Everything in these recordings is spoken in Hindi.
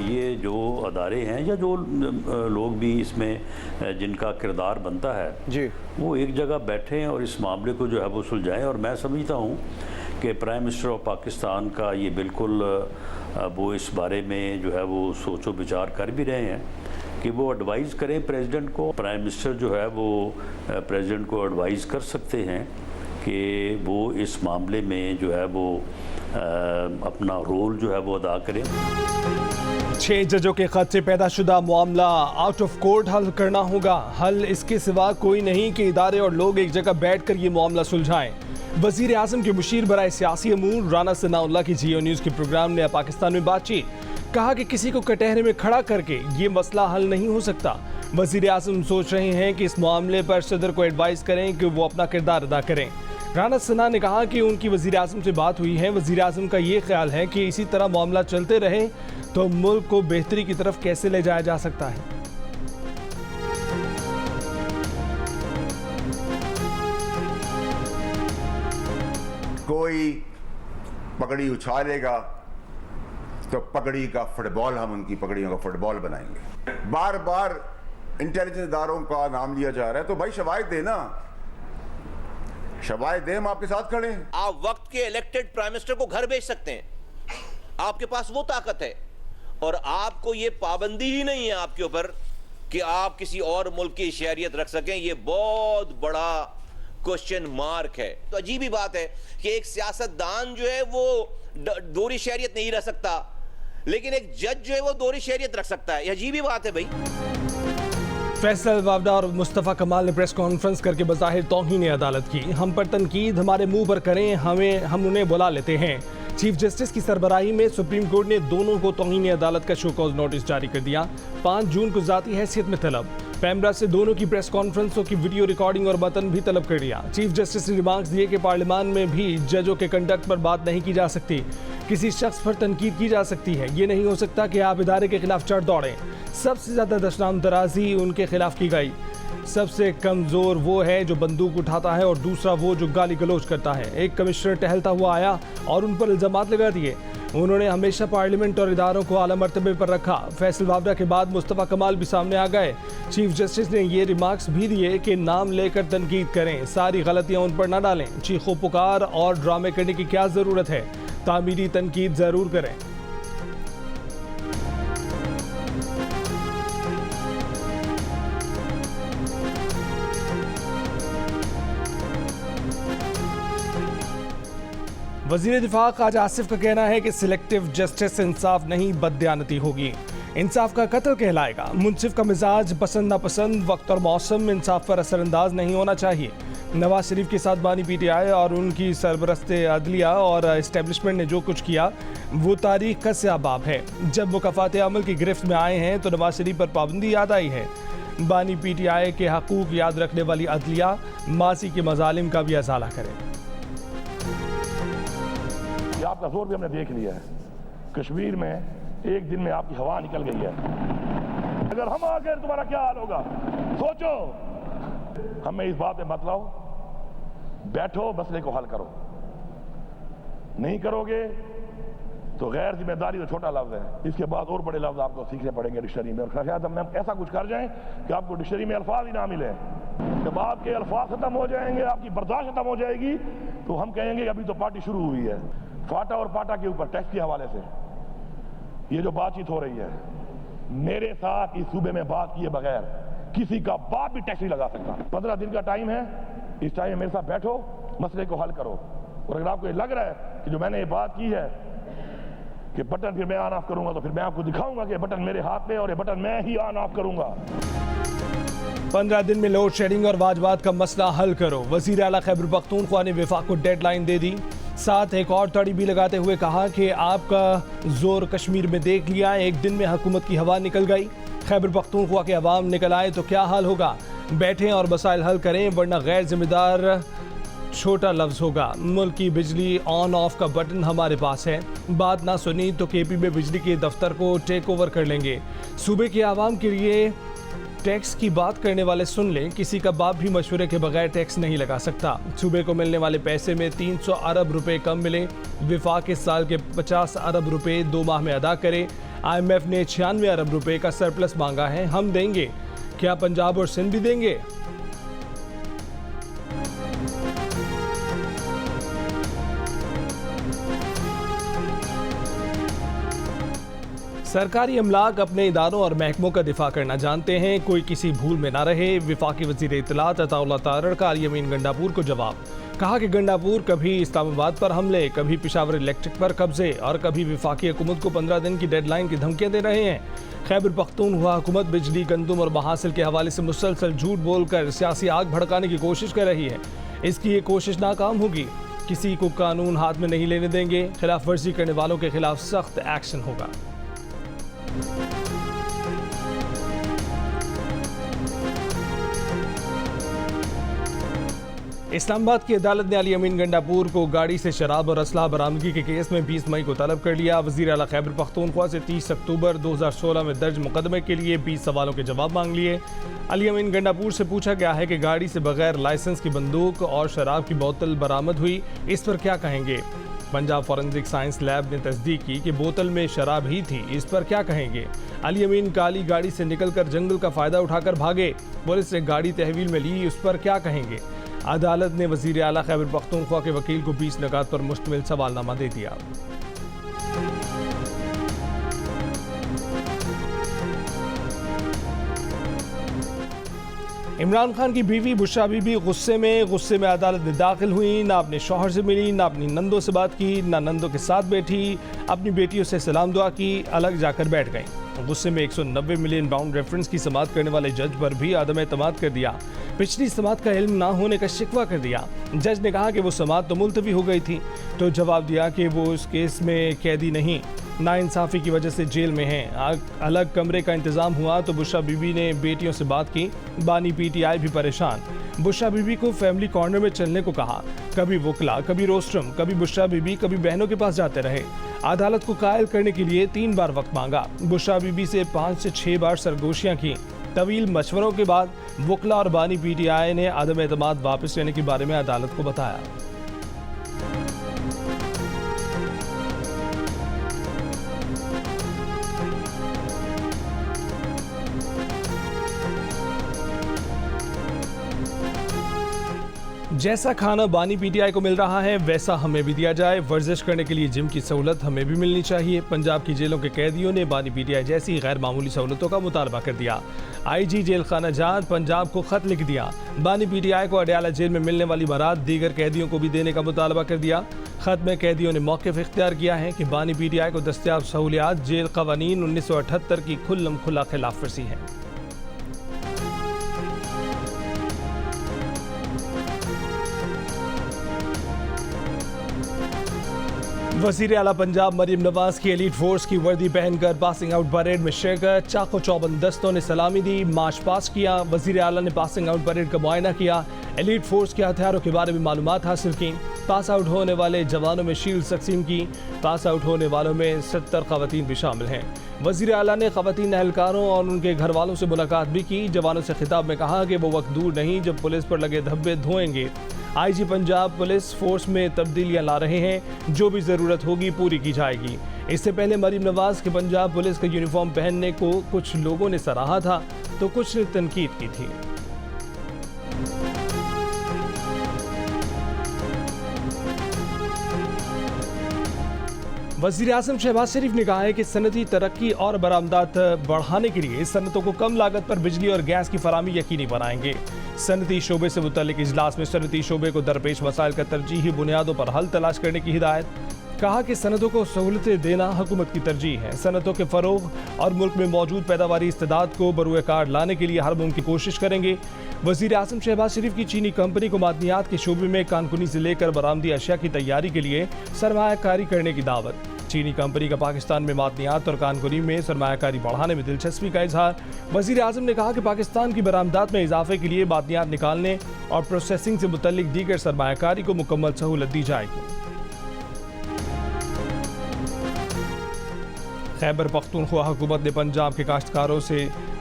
ये जो अदारे हैं या जो लोग भी इसमें जिनका किरदार बनता है जी, वो एक जगह बैठें और इस मामले को जो है वो सुलझाएं। और मैं समझता हूँ कि प्राइम मिनिस्टर ऑफ पाकिस्तान का ये बिल्कुल वो इस बारे में जो है वो सोचो विचार कर भी रहे हैं कि वो एडवाइज़ करें प्रेसिडेंट को। प्राइम मिनिस्टर जो है वो प्रेसिडेंट को एडवाइज़ कर सकते हैं कि वो इस मामले में जो है वो अपना रोल जो है वो अदा करें। 6 जजों के खत से पैदाशुदा मामला आउट ऑफ कोर्ट हल करना होगा। हल इसके सिवा कोई नहीं कि इदारे और लोग एक जगह बैठकर ये मामला सुलझाएं। वजीर आजम के मुशीर बराए सियासी अमूर राना सनाउल्लाह की जियो न्यूज़ के प्रोग्राम ने पाकिस्तान में बातचीत, कहा कि किसी को कटहरे में खड़ा करके ये मसला हल नहीं हो सकता। वजीर आजम सोच रहे हैं कि इस मामले पर सदर को एडवाइस करें कि वो अपना किरदार अदा करें। राना सना ने कहा कि उनकी वजीर आजम से बात हुई है। वजीर आजम का ये ख्याल है कि इसी तरह मामला चलते रहे तो मुल्क को बेहतरी की तरफ कैसे ले जाया जा सकता है। कोई पगड़ी उछालेगा तो पगड़ी का फुटबॉल, हम उनकी पगड़ियों का फुटबॉल बनाएंगे। बार बार इंटेलिजेंस इदारों का नाम लिया जा रहा है, तो भाई शवाहिद देना, शवाहिद दे, हम आपके साथ खड़े हैं। आप वक्त के इलेक्टेड प्राइम मिनिस्टर को घर भेज सकते हैं, आपके पास वो ताकत है, और आपको ये पाबंदी ही नहीं है आपके ऊपर कि आप किसी और मुल्क की शहरियत रख सकें। ये बहुत बड़ा क्वेश्चन मार्क है। तो अजीब ही बात है कि एक सियासतदान जो है वो दोहरी शहरियत नहीं रख सकता, लेकिन एक जज जो है वो दोहरी शहरियत रख सकता है। ये अजीब ही बात है भाई। फैसल वावड़ा और मुस्तफ़ा कमाल ने प्रेस कॉन्फ्रेंस करके बज़ाहिर तौहीन अदालत की। हम पर तनकीद हमारे मुंह पर करें, हम उन्हें बुला लेते हैं। चीफ जस्टिस की सरबराही में सुप्रीम कोर्ट ने दोनों को तौहीन अदालत का शो कॉज नोटिस जारी कर दिया। 5 जून को ज़ाती हैसियत में तलब। पैमरा से दोनों की प्रेस कॉन्फ्रेंसों की वीडियो रिकॉर्डिंग और मतन भी तलब कर लिया। चीफ जस्टिस ने रिमार्क्स दिए कि पार्लियामान में भी जजों के कंडक्ट पर बात नहीं की जा सकती, किसी शख्स पर तनकीद की जा सकती है। ये नहीं हो सकता कि आप इदारे के खिलाफ चढ़ दौड़ें। सबसे ज़्यादा दशनाम तराजी उनके खिलाफ की गई। सबसे कमज़ोर वो है जो बंदूक उठाता है और दूसरा वो जो गाली गलौज करता है। एक कमिश्नर टहलता हुआ आया और उन पर इल्ज़ामात लगा दिए। उन्होंने हमेशा पार्लियामेंट और इदारों को आला मर्तबे पर रखा। फैसल वावड़ा के बाद मुस्तफ़ा कमाल भी सामने आ गए। चीफ जस्टिस ने ये रिमार्क्स भी दिए कि नाम लेकर तनकीद करें, सारी गलतियां उन पर न डालें। चीखो पुकार और ड्रामे करने की क्या ज़रूरत है, तामीरी तनकीद ज़रूर करें। वज़ीर दिफा ख्वाजा आसिफ का कहना है कि सिलेक्टिव जस्टिस इंसाफ नहीं बददियानती होगी, इंसाफ का कत्ल कहलाएगा। मुंसिफ का मिजाज पसंद नापसंद, वक्त और मौसम इंसाफ पर असरअंदाज नहीं होना चाहिए। नवाज शरीफ के साथ बानी PTI और उनकी सरबरस्त अदलिया और इस्टेब्लिशमेंट ने जो कुछ किया वो तारीख का स्याबाब है। जब वो कफ़ात अमल की गिरफ्त में आए हैं तो नवाज शरीफ पर पाबंदी याद आई है। बानी PTI के हकूक़ याद रखने वाली अदलिया मासी के मजालिम का भी अजाला करे। आपका जोर भी हमने देख लिया है। कश्मीर में एक दिन में आपकी हवा निकल गई है। अगर हम आ गए तुम्हारा क्या हाल होगा सोचो। हमें इस बात में मत लाओ, बैठो मसले को हल करो। नहीं करोगे तो गैर जिम्मेदारी तो छोटा लफ्ज है, इसके बाद और बड़े लफ्ज आपको सीखने पड़ेंगे डिक्शनरी में। और शायद हम ऐसा कुछ कर जाएं कि आपको डिक्शनरी में अल्फाज ही ना मिले। जब आपके अल्फाज खत्म हो जाएंगे, आपकी बर्दाश्त खत्म हो जाएगी, तो हम कहेंगे अभी तो पार्टी शुरू हुई है। फाटा और पाटा के ऊपर टैक्स के हवाले से ये जो बातचीत हो रही है, मेरे साथ इस सूबे में बात किए बगैर किसी का बाप भी टैक्स नहीं लगा सकता। 15 दिन का टाइम है, इस टाइम में मेरे साथ बैठो, मसले को हल करो। और अगर आपको ये लग रहा है कि जो मैंने ये बात की है कि बटन फिर मैं ऑन ऑफ करूंगा, तो फिर मैं आपको दिखाऊंगा कि बटन मेरे हाथ में और ये बटन मैं ही ऑन ऑफ करूंगा। 15 दिन में लोड शेडिंग और वाजबात का मसला हल करो। वज़ीर आला खैबर पख्तूनख्वा ने वफाक को डेडलाइन दे दी। साथ एक और तड़ी भी लगाते हुए कहा कि आपका जोर कश्मीर में देख लिया, एक दिन में हुकूमत की हवा निकल गई। खैबर पख्तूनख्वा के अवाम निकल आए तो क्या हाल होगा। बैठें और मसाइल हल करें, वरना गैर जिम्मेदार छोटा लफ्ज़ होगा। मुल्क की बिजली ऑन ऑफ का बटन हमारे पास है। बात ना सुनी तो KP में बिजली के दफ्तर को टेक ओवर कर लेंगे। सूबे के आवाम के लिए टैक्स की बात करने वाले सुन लें, किसी का बाप भी मशवरे के बगैर टैक्स नहीं लगा सकता। सूबे को मिलने वाले पैसे में 300 अरब रुपए कम मिले। विफाक इस साल के 50 अरब रुपए 2 माह में अदा करे। IMF ने 96 अरब रुपए का सरप्लस मांगा है, हम देंगे। क्या पंजाब और सिंध भी देंगे? सरकारी अमलाक अपने इदारों और महकमों का दिफा करना जानते हैं, कोई किसी भूल में ना रहे। वफाकी वज़ीर इत्तलात अताउल्लाह तारड़ का अली अमीन गंडापुर को जवाब। कहा कि गंडापुर कभी इस्लामाबाद पर हमले, कभी पिशावर इलेक्ट्रिक पर कब्जे और कभी वफाकी हुकूमत को 15 दिन की डेडलाइन की धमकियां दे रहे हैं। खैबर पख्तूनख्वा हुकूमत बिजली, गंदम और महासिल के हवाले से मुसलसल झूठ बोलकर सियासी आग भड़काने की कोशिश कर रही है। इसकी ये कोशिश नाकाम होगी। किसी को कानून हाथ में नहीं लेने देंगे। खिलाफ वर्जी करने वालों के खिलाफ सख्त एक्शन होगा। इस्लामाबाद की अदालत ने अली अमीन गंडापुर को गाड़ी से शराब और असलाह बरामदगी के केस में 20 मई को तलब कर लिया। वज़ीर आला खैबर पख्तूनख्वा से 30 अक्टूबर 2016 में दर्ज मुकदमे के लिए 20 सवालों के जवाब मांग लिए। अली अमीन गंडापुर से पूछा गया है कि गाड़ी से बगैर लाइसेंस की बंदूक और शराब की बोतल बरामद हुई, इस पर क्या कहेंगे। पंजाब फॉरेंसिक साइंस लैब ने तस्दीक की कि बोतल में शराब ही थी, इस पर क्या कहेंगे। अली अमीन काली गाड़ी से निकलकर जंगल का फायदा उठाकर भागे, पुलिस ने गाड़ी तहवील में ली, उस पर क्या कहेंगे। अदालत ने वज़ीर आला खैबर पख्तूनख्वा के वकील को 20 नकात पर मुश्तमिल सवालनामा दे दिया। इमरान खान की बीवी बुशरा बीबी गुस्से में अदालत में दाखिल हुई। ना अपने शौहर से मिली, ना अपनी नंदों से बात की, ना नंदों के साथ बैठी, अपनी बेटियों से सलाम दुआ की, अलग जाकर बैठ गईं। गुस्से में 190 मिलियन पाउंड रेफरेंस की समाअत करने वाले जज पर भी आदम एतमाद कर दिया। पिछली समाअत का इल्म ना होने का शिकवा कर दिया। जज ने कहा कि वो समाअत तो मुलतवी हो गई थी, तो जवाब दिया कि वो उस केस में कैदी नहीं, नाइंसाफ़ी की वजह से जेल में हैं। अलग कमरे का इंतज़ाम हुआ तो बुशरा बीबी ने बेटियों से बात की। बानी PTI भी परेशान। बुशरा बीबी को फैमिली कॉर्नर में चलने को कहा। कभी वकला, कभी रोस्ट्रम, कभी बुशरा बीबी, कभी बहनों के पास जाते रहे। अदालत को कायल करने के लिए 3 बार वक्त मांगा। बुशरा बीबी से 5 से 6 बार सरगोशियाँ की। तवील मशवरों के बाद वकला और बानी PTI ने आदम एतमाद वापस लेने के बारे में अदालत को बताया। जैसा खाना बानी PTI को मिल रहा है वैसा हमें भी दिया जाए। वर्जिश करने के लिए जिम की सहूलत हमें भी मिलनी चाहिए। पंजाब की जेलों के कैदियों ने बानी PTI जैसी गैर मामूली सहूलतों का मुतालबा कर दिया। IG जेल खाना जात पंजाब को खत लिख दिया। बानी PTI को अडयाला जेल में मिलने वाली बरात दीगर कैदियों को भी देने का मुतालबा कर दिया। खत में कैदियों ने मौक़िफ़ इख्तियार किया है कि बानी PTI को दस्तयाब सहूलियात जेल क़वानीन 1978 की खुल्लम खुला खिलाफ वर्जी है। वज़ीर आला पंजाब मरीम नवाज की एलीट फोर्स की वर्दी पहनकर पासिंग आउट परेड में शिरकत। चाको चौबंद दस्तों ने सलामी दी, मार्च पास किया। वज़ीर आला ने पासिंग आउट परेड का मुआयना किया। एलीट फोर्स के हथियारों के बारे में मालूमात हासिल की। पास आउट होने वाले जवानों में शील्ड तकसीम की। पास आउट होने वालों में 70 ख़वातीन भी शामिल हैं। वज़ीर आला ने ख़वातीन एहलकारों और उनके घर वालों से मुलाकात भी की। जवानों से खिताब में कहा कि वो वक्त दूर नहीं जब पुलिस पर लगे धब्बे धोएंगे। IG पंजाब पुलिस फोर्स में तब्दीलियां ला रहे हैं, जो भी ज़रूरत होगी पूरी की जाएगी। इससे पहले मरीम नवाज के पंजाब पुलिस का यूनिफॉर्म पहनने को कुछ लोगों ने सराहा था तो कुछ ने तनकीद की थी। वज़ीर आज़म शहबाज शरीफ ने कहा है कि सनती तरक्की और बरामदात बढ़ाने के लिए सनतों को कम लागत पर बिजली और गैस की फराहमी यकीनी बनाएंगे। सनती शोबे से मुतल्लिक इजलास में सनती शोबे को दरपेश मसाइल का तरजीही बुनियादों पर हल तलाश करने की हिदायत। कहा कि सनतों को सहूलतें देना हुकूमत की तरजीह है। सनतों के फ़रोग और मुल्क में मौजूद पैदावारी इस्तेदाद को बरूए कार लाने के लिए हर मुमकिन कोशिश करेंगे। वज़ीर आज़म शहबाज शरीफ की चीनी कंपनी को मादनियात के शोबे में कानकुनी से लेकर बरामदी अशिया की तैयारी के लिए सरमायाकारी करने की दावत। चीनी कंपनी का पाकिस्तान में मादनियात और कानकुनी में सरमायाकारी बढ़ाने में दिलचस्पी का इजहार। वज़ीर आज़म ने कहा कि पाकिस्तान की बरामदात में इजाफे के लिए मादनियात निकालने और प्रोसेसिंग से मुतल्लिक दीगर सरमायाकारी को मुकम्मल सहूलत दी जाएगी। खैबर पख्तूनख्वा हुकूमत ने पंजाब के काश्तकारों से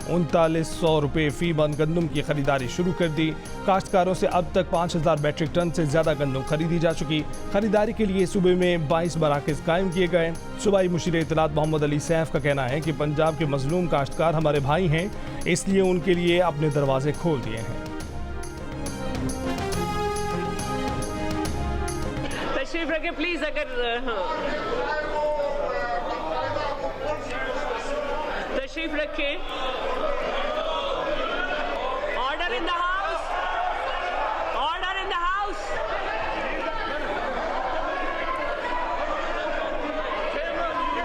3900 रुपये फी मन गंदम की खरीदारी शुरू कर दी। काश्तकारों से अब तक 5000 मैट्रिक टन से ज़्यादा गंदम खरीदी जा चुकी। खरीदारी के लिए सूबे में 22 मराकज़ कायम किए गए। सूबाई मुशीर इत्तलात मोहम्मद अली सैफ का कहना है कि पंजाब के मजलूम काश्तकार हमारे भाई हैं, इसलिए उनके लिए अपने दरवाजे खोल दिए हैं। तशरीफ रखें प्लीज। अगर तशरीफ रखें। Order in the house, order in the house.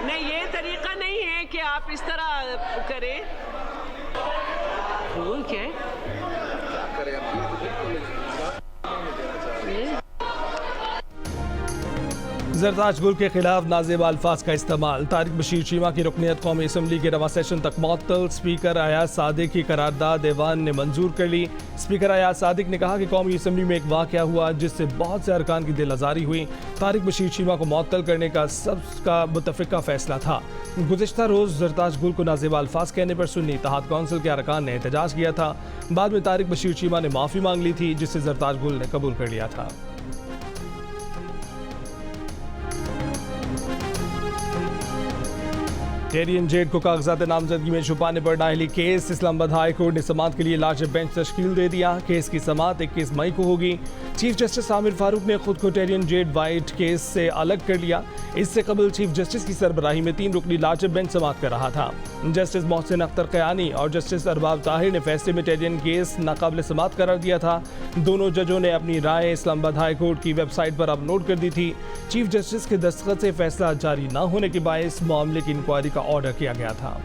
नहीं, ये तरीका नहीं है कि आप इस तरह करें। रूल क्या है? जरदाश गुल के खिलाफ नाज़ेब अल्फाज का इस्तेमाल। तारिक बशीर चीमा की रुकनियत कौमी असम्बली के रवा सेशन तक मुअत्तल। स्पीकर अयाज सादिक की करारदाद ऐवान ने मंजूर कर ली। स्पीकर अयाज सादिक ने कहा कि कौमी असम्बली में एक वाक़या हुआ जिससे बहुत से अरकान की दिल आज़ारी हुई। तारिक बशीर चीमा को मुअत्तल करने का सबका मुतफ़िका फैसला था। गुज़िश्ता रोज़ जरदाश गुल को नाज़ेब अल्फाज कहने पर सुन्नी इत्तेहाद कौंसिल के अरकान ने एहतजाज किया था। बाद में तारिक बशीर चीमा ने माफ़ी मांग ली थी, जिसे जरदाश गुल ने कबूल कर लिया था। टेरियन जेड को कागजात नामजदगी में छुपाने पर नाअहली केस। इस्लामाबाद हाई कोर्ट ने समाअत के लिए लार्ज बेंच तश्कील दे दिया। केस की समाअत 21 मई को होगी। चीफ जस्टिस आमिर फारूक ने खुद को टेरियन जेड वाइट केस से अलग कर लिया। इससे कबल चीफ जस्टिस की सरबराही में 3 रुकनी लार्ज बेंच समाअत कर रहा था। जस्टिस मोहसिन अख्तर क़यानी और जस्टिस अरबाब ताहिर ने फैसले में टेरियन केस नाकाबिल समाअत करार दिया था। दोनों जजों ने अपनी राय इस्लामाबाद हाई कोर्ट की वेबसाइट पर अपलोड कर दी थी। चीफ जस्टिस के दस्तखत से फैसला जारी न होने के बायस मामले की इंक्वायरी का ऑर्डर किया गया था।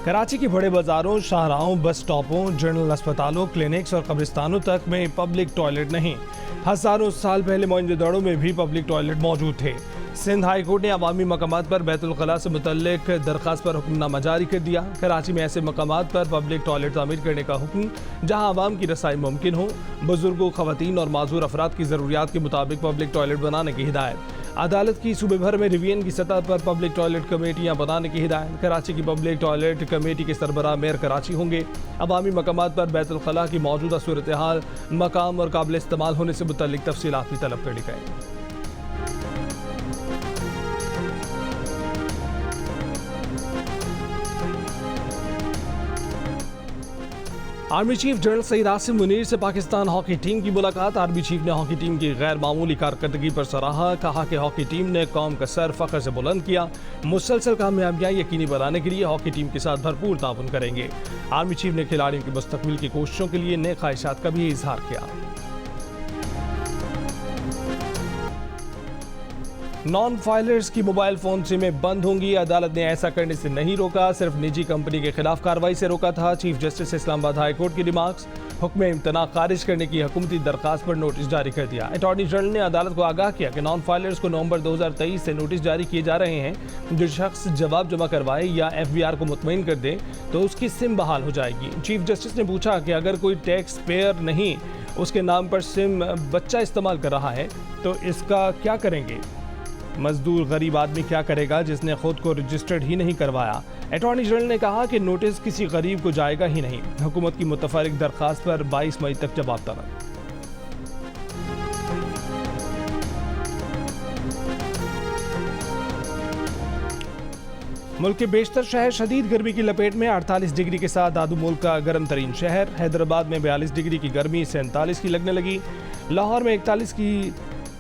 कराची के बड़े बाजारों, शाहराहों, बस स्टॉपों, जनरल अस्पतालों, क्लिनिक्स और कब्रिस्तानों तक में पब्लिक टॉयलेट नहीं। हजारों साल पहले मोइंजोदड़ो में भी पब्लिक टॉयलेट मौजूद थे। सिंध हाई कोर्ट ने अवामी मकामात पर बैतुल खला से मुतल्लिक दरख्वास्त पर हुक्मनामा जारी कर दिया। कराची में ऐसे मकामात पर पब्लिक टॉयलेट तामीर करने का हुक्म जहां आवाम की रसाई मुमकिन हो। बुजुर्गों, खवातीन और माजूर अफराद की ज़रूरियात के मुताबिक पब्लिक टॉयलेट बनाने की हिदायत। अदालत की सूबे भर में रिवीजन की सतह पर पब्लिक टॉयलेट कमेटियां बनाने की हिदायत। कराची की पब्लिक टॉयलेट कमेटी के सरबराह मेयर कराची होंगे। अवामी मकामात पर बैतुल खला की मौजूदा सूरत हाल, मकाम और काबिल इस्तेमाल होने से मुतल्लिक तफसीलात भी तलब कर ली गई। Army chief general Saeed Asim Munir से पाकिस्तान हॉकी टीम की मुलाकात। आर्मी चीफ ने हॉकी टीम की गैर मामूली कारकर्दगी पर सराहा। कहा कि हॉकी टीम ने कौम का सर फख्र से बुलंद किया। मुसलसल कामयाबियां यकीनी बनाने के लिए हॉकी टीम के साथ भरपूर ताउन करेंगे। आर्मी चीफ ने खिलाड़ियों की मुस्तकबिल की कोशिशों के लिए नेक ख्वाहिशात का भी इजहार किया। नॉन फाइलर्स की मोबाइल फोन सिमें बंद होंगी। अदालत ने ऐसा करने से नहीं रोका, सिर्फ निजी कंपनी के खिलाफ कार्रवाई से रोका था। Chief justice Islamabad high court की रिमार्क्स। हुक्म इम्तना खारिज करने की हुकूमती दरखास्त पर नोटिस जारी कर दिया। अटॉर्नी जनरल ने अदालत को आगाह किया कि नॉन फाइलर्स को नवंबर 2023 से नोटिस जारी किए जा रहे हैं। जो शख्स जवाब जमा करवाए या FBR को मुतमईन कर दे तो उसकी सिम बहाल हो जाएगी। चीफ जस्टिस ने पूछा कि अगर कोई टैक्स पेयर नहीं उसके नाम पर सिम बच्चा इस्तेमाल कर रहा है तो इसका क्या करेंगे? मजदूर गरीब आदमी क्या करेगा जिसने खुद को रजिस्टर्ड ही नहीं करवाया? अटॉर्नी जनरल ने कहा कि नोटिस किसी गरीब को जाएगा ही नहीं। हुकूमत की मुतफर्रिक दरखास्त पर 22 मई तक जवाब तलब। मुल्क के बेशतर शहर शदीद गर्मी की लपेट में। 48 डिग्री के साथ दादू मुल्क का गर्म तरीन शहर। हैदराबाद में 42 डिग्री की गर्मी 47 की लगने लगी। लाहौर में 41 की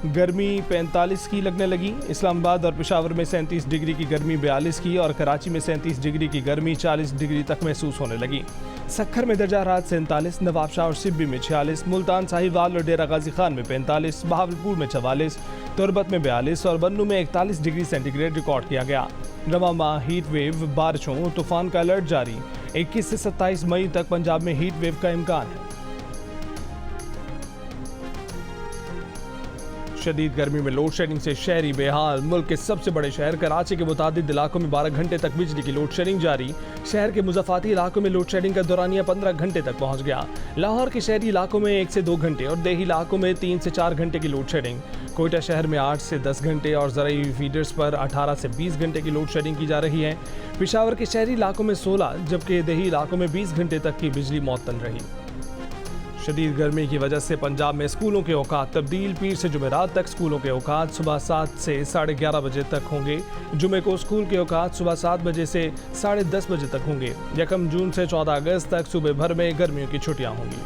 गर्मी 45 की लगने लगी। इस्लामाबाद और पेशावर में 37 डिग्री की गर्मी 42 की और कराची में 37 डिग्री की गर्मी 40 डिग्री तक महसूस होने लगी। सक्खर में दर्जा रात 47, नवाबशाह और सिब्बी में 46, मुल्तान साहिवाल और डेरा गाजी खान में 45, बहावलपुर में 44, तुरबत में 42 और बन्नू में 41 डिग्री सेंटीग्रेड रिकॉर्ड किया गया। रवा माह हीट वेव, बारिशों, तूफान का अलर्ट जारी। 21 से 27 मई तक पंजाब में हीट वेव का इम्कान है। शदीद गर्मी में लोड शेडिंग से शहरी बेहाल। मुल्क के सबसे बड़े शहर कराची के मुतादिद इलाकों में 12 घंटे तक बिजली की लोड शेडिंग जारी। शहर के मुज़ाफ़ाती इलाकों में लोड शेडिंग का दौरानिया 15 घंटे तक पहुंच गया। लाहौर के शहरी इलाकों में 1 से 2 घंटे और देही इलाकों में 3 से 4 घंटे की लोड शेडिंग। कोयटा शहर में 8 से 10 घंटे और ज़राई फीडर्स पर 18 से 20 घंटे की लोड शेडिंग की जा रही है। पेशावर के शहरी इलाकों में 16 जबकि देही इलाकों में 20 घंटे तक की बिजली मुअत्तल रही। शदीद गर्मी की वजह से पंजाब में स्कूलों के औकात तब्दील। पीर से जुमेरात तक स्कूलों के औकात सुबह 7 से 11:30 बजे तक होंगे। जुमे को स्कूल के औकात सुबह 7 बजे से 10:30 बजे तक होंगे। 1 जून से 14 अगस्त तक सूबे भर में गर्मियों की छुट्टियां होंगी।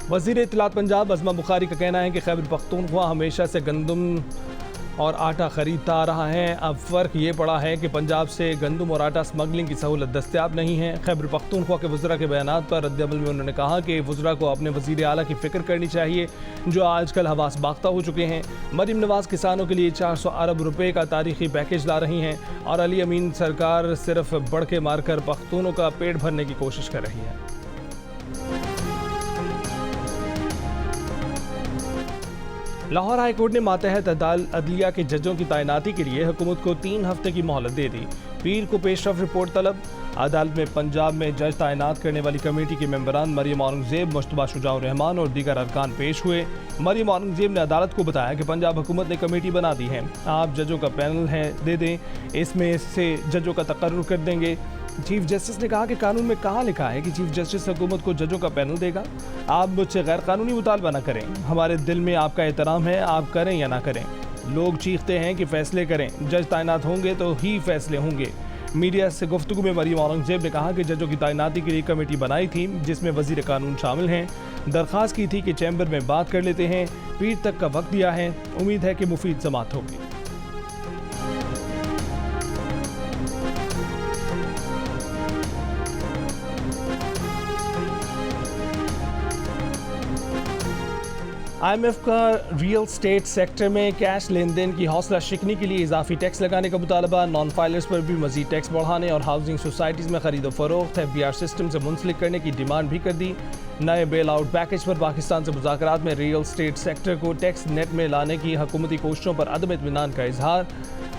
वज़ीर इत्तलात पंजाब अज़मा बुखारी का कहना है कि खैबर पख्तूनख्वा हमेशा से गंदम और आटा खरीदता आ रहा है। अब फ़र्क ये पड़ा है कि पंजाब से गंदम और आटा स्मगलिंग की सहूलत दस्तयाब नहीं है। खैबर पख्तूनख्वा के वज़रा के बयान पर रद्द-ए-अमल में उन्होंने कहा कि वज़रा को अपने वज़ीर आला की फ़िक्र करनी चाहिए जो आजकल हवास बाख्ता हो चुके हैं। मरीम नवाज़ किसानों के लिए 400 अरब रुपए का तारीखी पैकेज ला रही हैं और अली अमीन सरकार सिर्फ बढ़के मारकर पख्तूनों का पेट भरने की कोशिश कर रही है। लाहौर हाई कोर्ट ने मातहत अदलिया के जजों की तैनाती के लिए हुकूमत को 3 हफ्ते की मोहलत दे दी। पीर को पेशरफ रिपोर्ट तलब। अदालत में पंजाब में जज तैनात करने वाली कमेटी के मेंबरान मरियम औरंगजेब, मुश्तबा शुजाउर रहमान और दीगर अरकान पेश हुए। मरियम औरंगजेब ने अदालत को बताया कि पंजाब हुकूमत ने कमेटी बना दी है, आप जजों का पैनल है दे दें, इसमें से जजों का तकर्रुर कर देंगे। चीफ जस्टिस ने कहा कि कानून में कहाँ लिखा है कि चीफ जस्टिस हुकूमत को जजों का पैनल देगा। आप मुझसे गैर कानूनी मुतालबा न करें, हमारे दिल में आपका एहतराम है, आप करें या ना करें। लोग चीखते हैं कि फैसले करें, जज तैनात होंगे तो ही फैसले होंगे। मीडिया से गुफ्तगू में मरियम औरंगजेब ने कहा कि जजों की तैनाती के लिए कमेटी बनाई थी जिसमें वजीर कानून शामिल हैं। दरख्वास्त की थी कि चैम्बर में बात कर लेते हैं, पीर तक का वक्त दिया है, उम्मीद है कि मुफीद समाअत होगी। IMF का रियल स्टेट सेक्टर में कैश लेन देन की हौसला शिकनी के लिए इजाफी टैक्स लगाने का मुतालबा। नॉन फाइलर्स पर भी मजीद टैक्स बढ़ाने और हाउसिंग सोसाइटीज़ में खरीदो फरोख्त FBR सिस्टम से मुंसलिक करने की डिमांड भी कर दी। नए बेल आउट पैकेज पर पाकिस्तान से मुज़ाकरात में रियल स्टेट सेक्टर को टैक्स नेट में लाने की हुकूमती कोशिशों पर अदम इत्मीनान का इजहार।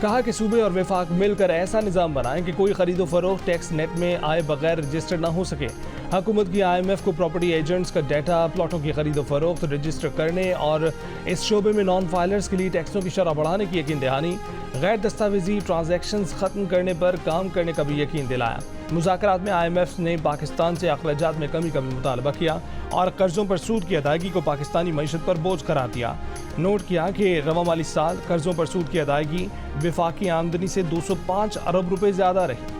कहा कि सूबे और वफाक मिलकर ऐसा निज़ाम बनाएं कि कोई खरीदो फरोख्त टैक्स नेट में आए बगैर रजिस्टर न हो सके। हुकूमत की IMF को प्रॉपर्टी एजेंट्स का डाटा, प्लॉटों की खरीदो फरोख्त रजिस्टर करने और इस शोबे में नॉन फाइलर्स के लिए टैक्सों की शरह बढ़ाने की यकीन दहानी। गैर दस्तावेजी ट्रांजैक्शंस ख़त्म करने पर काम करने का भी यकीन दिलाया। मुज़ाकरात में IMF ने पाकिस्तान से अखराजात में कमी का भी मुतालबा किया और कर्ज़ों पर सूद की अदायगी को पाकिस्तानी मईशत पर बोझ करार दिया। नोट किया कि रवा माली साल कर्ज़ों पर सूद की अदायगी वफाकी आमदनी से 205 अरब रुपए ज़्यादा रही।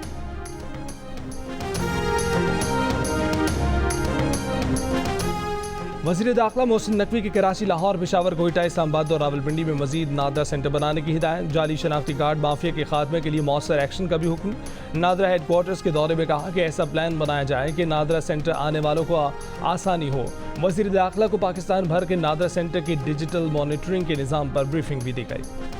वज़ीर दाखिला मोहसिन नकवी की कराची, लाहौर, पेशावर, कोयटा, इस्लामाबाद और रावलपिंडी में मजीद नादरा सेंटर बनाने की हिदायत। जाली शनाख्ती कार्ड माफिया के खात्मे के लिए मौसर एक्शन का भी हुक्म। नादरा हेडक्वार्टर्स के दौरे में कहा कि ऐसा प्लान बनाया जाए कि नादरा सेंटर आने वालों को आसानी हो। वज़ीर दाखिला को पाकिस्तान भर के नादरा सेंटर की डिजिटल मॉनिटरिंग के निज़ाम पर ब्रीफिंग भी दी गई।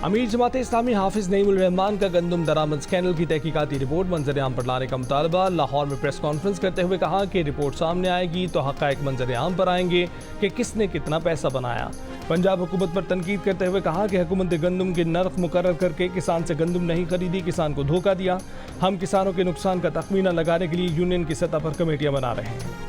अमीर जमात इस्लामी हाफिज नईमुल रहमान का गंदम दरामद स्कैंडल की तहकीकाती रिपोर्ट मंजर-ए-आम पर लाने का मुतालबा। लाहौर में प्रेस कॉन्फ्रेंस करते हुए कहा कि रिपोर्ट सामने आएगी तो हक़ाइक़ मंजर-ए-आम पर आएंगे कि किसने कितना पैसा बनाया। पंजाब हुकूमत पर तनकीद करते हुए कहा कि हुकूमत ने गंदम के नर्ख मुकर्रर करके किसान से गंदम नहीं खरीदी, किसान को धोखा दिया। हम किसानों के नुकसान का तखमीना लगाने के लिए यूनियन की सतह पर कमेटियाँ बना रहे हैं।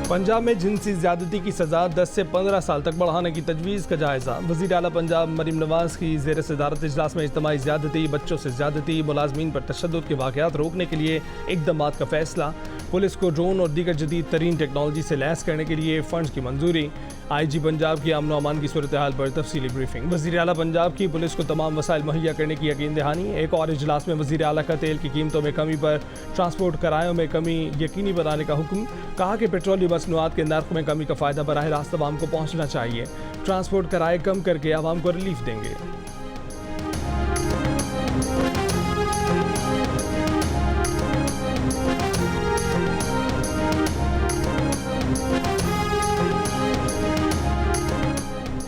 पंजाब में जिनसी ज्यादती की सजा 10 से 15 साल तक बढ़ाने की तजवीज़ का जायज़ा। वज़ीर आला पंजाब मरीम नवाज़ की ज़ेर सदारत इजलास में इज्तिमाई ज्यादती, बच्चों से ज्यादती, मुलाजमीन पर तशद्दुद के वाक़यात रोकने के लिए इक़दामात का फ़ैसला। पुलिस को ड्रोन और दीगर जदीद तरीन टेक्नोलॉजी से लैस करने के लिए फ़ंड्स की मंजूरी। IG पंजाब की अमन अमान की सूरत हाल पर तफसीली ब्रीफिंग। वज़ीर आला पंजाब की पुलिस को तमाम वसाइल मुहैया करने की यकीन दहानी। एक और इजलास में वज़ीर आला का तेल की कीमतों में कमी पर ट्रांसपोर्ट किरायों में कमी यकीनी बनाने का हुक्म। कहा कि पेट्रोलियम मसनूआत के नर्ख में कमी का फ़ायदा बराह रास्त आवाम को पहुँचना चाहिए। ट्रांसपोर्ट किराए कम करके आवाम को रिलीफ देंगे।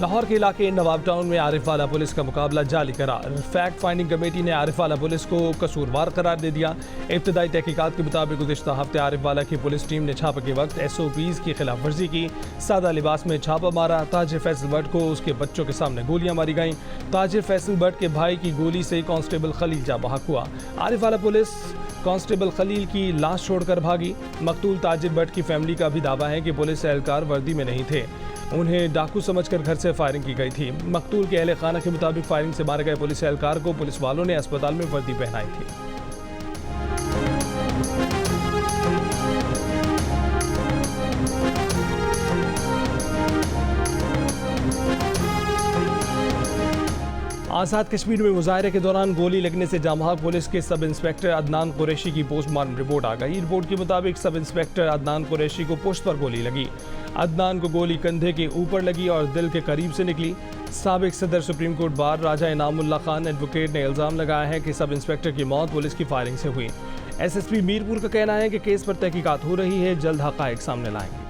लाहौर के इलाके नवाब टाउन में आरिफवाला पुलिस का मुकाबला जाली करार। फैक्ट फाइंडिंग कमेटी ने आरिफवाला पुलिस को कसूरवार करार दे दिया। इब्तदाई तहकीकात के मुताबिक गुज़िश्ता हफ्ते आरिफवाला की पुलिस टीम ने छापे के वक्त SOPs की खिलाफ वर्जी की। सादा लिबास में छापा मारा। ताजिर फैसल भट्ट को उसके बच्चों के सामने गोलियां मारी गईं। ताजिर फैसल भट्ट के भाई की गोली से कांस्टेबल खलील जा बहक हुआ। आरिफवाला पुलिस कांस्टेबल खलील की लाश छोड़कर भागी। मकतूल ताजिर भट्ट की फैमिली का भी दावा है कि पुलिस एहलकार वर्दी में नहीं थे, उन्हें डाकू समझकर घर से फायरिंग की गई थी। मकतूल के अहले खाना के मुताबिक फायरिंग से मारे गए पुलिस एहलकार को पुलिस वालों ने अस्पताल में वर्दी पहनाई थी। आज़ाद कश्मीर में मुजाहरे के दौरान गोली लगने से जामहाग पुलिस के सब इंस्पेक्टर अदनान कुरैशी की पोस्टमार्टम रिपोर्ट आ गई। रिपोर्ट के मुताबिक सब इंस्पेक्टर अदनान कुरैशी को पुश्त पर गोली लगी। अदनान को गोली कंधे के ऊपर लगी और दिल के करीब से निकली। साबिक सदर सुप्रीम कोर्ट बार राजा इनामुल्लाह खान एडवोकेट ने इल्ज़ाम लगाया है कि सब इंस्पेक्टर की मौत पुलिस की फायरिंग से हुई। SSP मीरपुर का कहना है कि केस पर तहकीकात हो रही है, जल्द हक़ाइक़ सामने लाएंगे।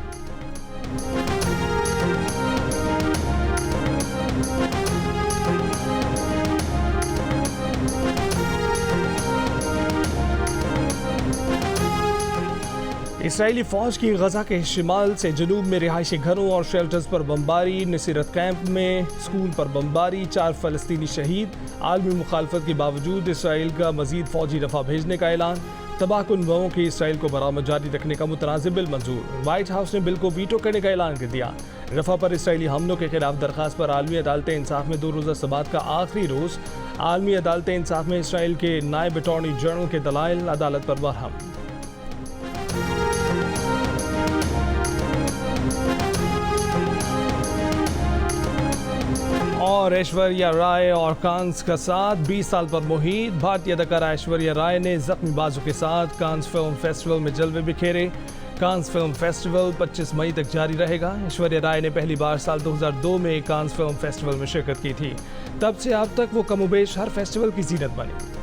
इसराइली फ़ौज की गजा के शिमाल से जनूब में रिहायशी घरों और शेल्टर्स पर बमबारी। नसीरत कैंप में स्कूल पर बमबारी। 4 फ़लस्तीनी शहीद। आलमी मुखालफत के बावजूद इसराइल का मज़ीद फ़ौजी रफ़ा भेजने का ऐलान। तबाहकुन बमों की इसराइल को बरामद जारी रखने का मुतनाज़िम बिल मंजूर। वाइट हाउस ने बिल को वीटो करने का ऐलान कर दिया। रफ़ा पर इसराइली हमलों के खिलाफ दरख्वास्त पर आलमी अदालत इंसाफ में 2 रोज़ा समाअत का आखिरी रोज़। आलमी अदालत इंसाफ में इसराइल के नायब अटॉर्नी जनरल के दलाइल अदालत पर बरहम। और ऐश्वर्या राय और कांस का साथ 20 साल पर मुहित। भारतीय अदाकारा ऐश्वर्या राय ने जख्मी बाजू के साथ कांस फिल्म फेस्टिवल में जलवे बिखेरे। कांस फिल्म फेस्टिवल 25 मई तक जारी रहेगा। ऐश्वर्या राय ने पहली बार साल 2002 में कांस फिल्म फेस्टिवल में शिरकत की थी। तब से अब तक वो कमोबेश हर फेस्टिवल की जीनत बनी।